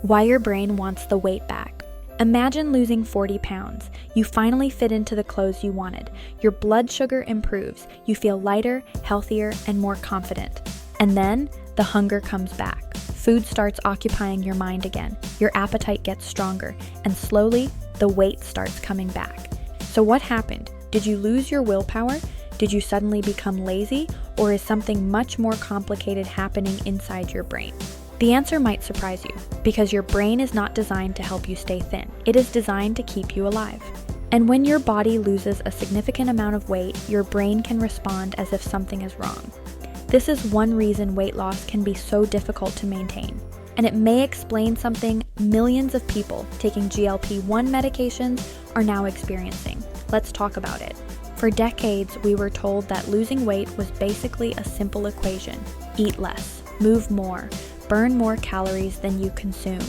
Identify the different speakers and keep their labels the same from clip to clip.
Speaker 1: Why your brain wants the weight back. Imagine losing 40 pounds. You finally fit into the clothes you wanted. Your blood sugar improves. You feel lighter, healthier, and more confident. And then the hunger comes back. Food starts occupying your mind again. Your appetite gets stronger, and slowly the weight starts coming back. So what happened? Did you lose your willpower? Did you suddenly become lazy? Or is something much more complicated happening inside your brain? The answer might surprise you, because your brain is not designed to help you stay thin. It is designed to keep you alive. And when your body loses a significant amount of weight, your brain can respond as if something is wrong. This is one reason weight loss can be so difficult to maintain. And it may explain something millions of people taking GLP-1 medications are now experiencing. Let's talk about it. For decades, we were told that losing weight was basically a simple equation. Eat less, move more, burn more calories than you consume.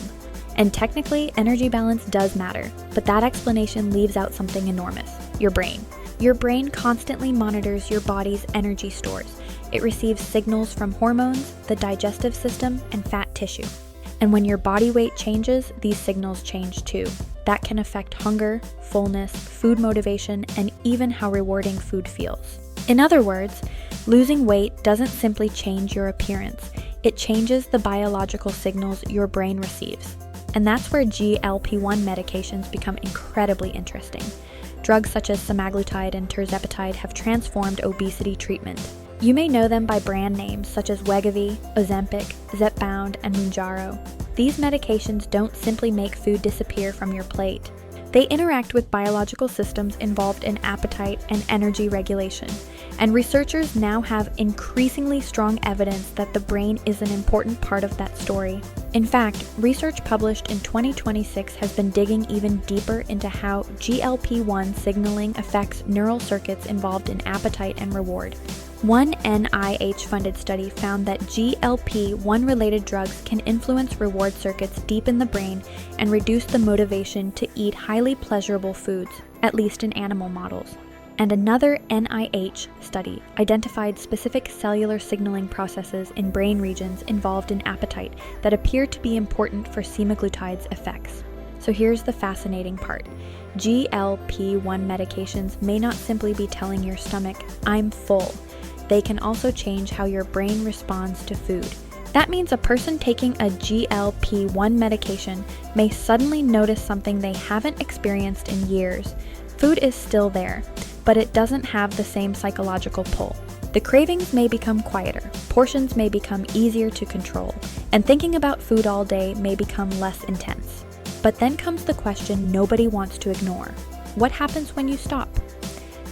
Speaker 1: And technically, energy balance does matter, but that explanation leaves out something enormous: your brain. Your brain constantly monitors your body's energy stores. It receives signals from hormones, the digestive system, and fat tissue. And when your body weight changes, these signals change too. That can affect hunger, fullness, food motivation, and even how rewarding food feels. In other words, losing weight doesn't simply change your appearance. It changes the biological signals your brain receives. And that's where GLP-1 medications become incredibly interesting. Drugs such as semaglutide and tirzepatide have transformed obesity treatment. You may know them by brand names such as Wegovy, Ozempic, Rebound, and Mounjaro. These medications don't simply make food disappear from your plate. They interact with biological systems involved in appetite and energy regulation. And researchers now have increasingly strong evidence that the brain is an important part of that story. In fact, research published in 2026 has been digging even deeper into how GLP-1 signaling affects neural circuits involved in appetite and reward. One NIH-funded study found that GLP-1 related drugs can influence reward circuits deep in the brain and reduce the motivation to eat highly pleasurable foods, at least in animal models. And another NIH study identified specific cellular signaling processes in brain regions involved in appetite that appear to be important for semaglutide's effects. So here's the fascinating part. GLP-1 medications may not simply be telling your stomach, "I'm full." They can also change how your brain responds to food. That means a person taking a GLP-1 medication may suddenly notice something they haven't experienced in years. Food is still there, but it doesn't have the same psychological pull. The cravings may become quieter, portions may become easier to control, and thinking about food all day may become less intense. But then comes the question nobody wants to ignore. What happens when you stop?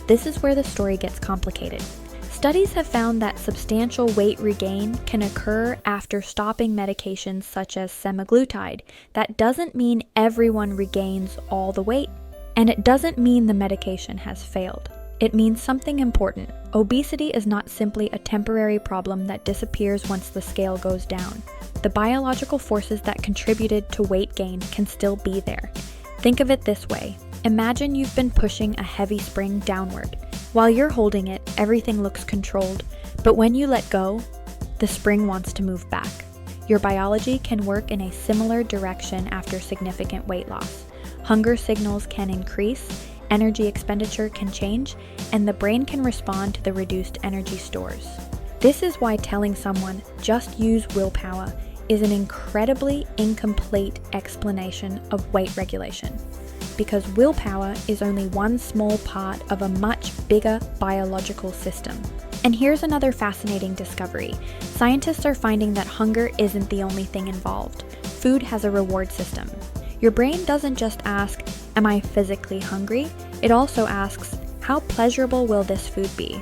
Speaker 1: This is where the story gets complicated. Studies have found that substantial weight regain can occur after stopping medications such as semaglutide. That doesn't mean everyone regains all the weight. And it doesn't mean the medication has failed. It means something important. Obesity is not simply a temporary problem that disappears once the scale goes down. The biological forces that contributed to weight gain can still be there. Think of it this way. Imagine you've been pushing a heavy spring downward. While you're holding it, everything looks controlled. But when you let go, the spring wants to move back. Your biology can work in a similar direction after significant weight loss. Hunger signals can increase, energy expenditure can change, and the brain can respond to the reduced energy stores. This is why telling someone, "just use willpower," is an incredibly incomplete explanation of weight regulation. Because willpower is only one small part of a much bigger biological system. And here's another fascinating discovery. Scientists are finding that hunger isn't the only thing involved. Food has a reward system. Your brain doesn't just ask, "Am I physically hungry?" It also asks, "How pleasurable will this food be?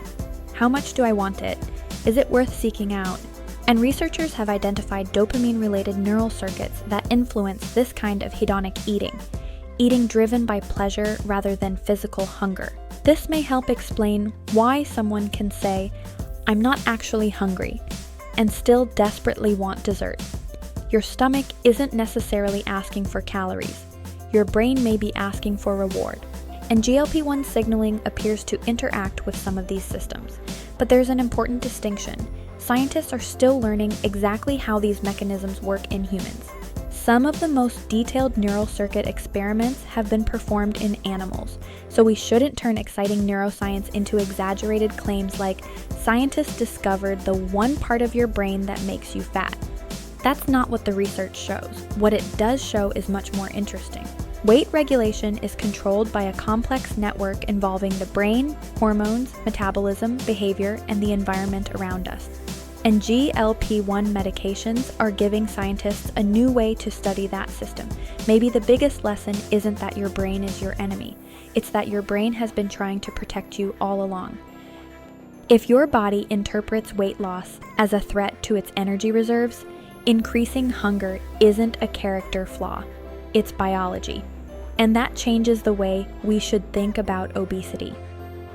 Speaker 1: How much do I want it? Is it worth seeking out?" And researchers have identified dopamine-related neural circuits that influence this kind of hedonic eating driven by pleasure rather than physical hunger. This may help explain why someone can say, "I'm not actually hungry," and still desperately want dessert. Your stomach isn't necessarily asking for calories. Your brain may be asking for reward. And GLP-1 signaling appears to interact with some of these systems. But there's an important distinction. Scientists are still learning exactly how these mechanisms work in humans. Some of the most detailed neural circuit experiments have been performed in animals, so we shouldn't turn exciting neuroscience into exaggerated claims like, scientists discovered the one part of your brain that makes you fat. That's not what the research shows. What it does show is much more interesting. Weight regulation is controlled by a complex network involving the brain, hormones, metabolism, behavior, and the environment around us. And GLP-1 medications are giving scientists a new way to study that system. Maybe the biggest lesson isn't that your brain is your enemy. It's that your brain has been trying to protect you all along. If your body interprets weight loss as a threat to its energy reserves, increasing hunger isn't a character flaw. It's biology. And that changes the way we should think about obesity.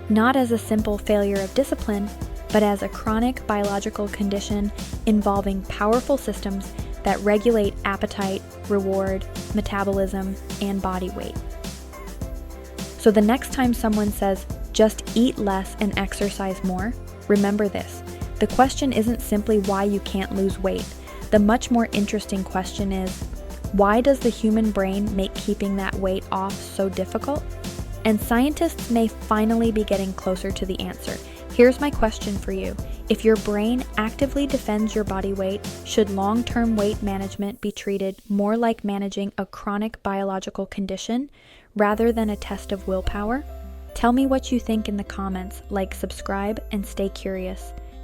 Speaker 1: Not as a simple failure of discipline, but as a chronic biological condition involving powerful systems that regulate appetite, reward, metabolism, and body weight. So the next time someone says, just eat less and exercise more, remember this. The question isn't simply why you can't lose weight. The much more interesting question is, why does the human brain make keeping that weight off so difficult? And scientists may finally be getting closer to the answer. Here's my question for you. If your brain actively defends your body weight, should long-term weight management be treated more like managing a chronic biological condition rather than a test of willpower? Tell me what you think in the comments, like, subscribe, and stay curious.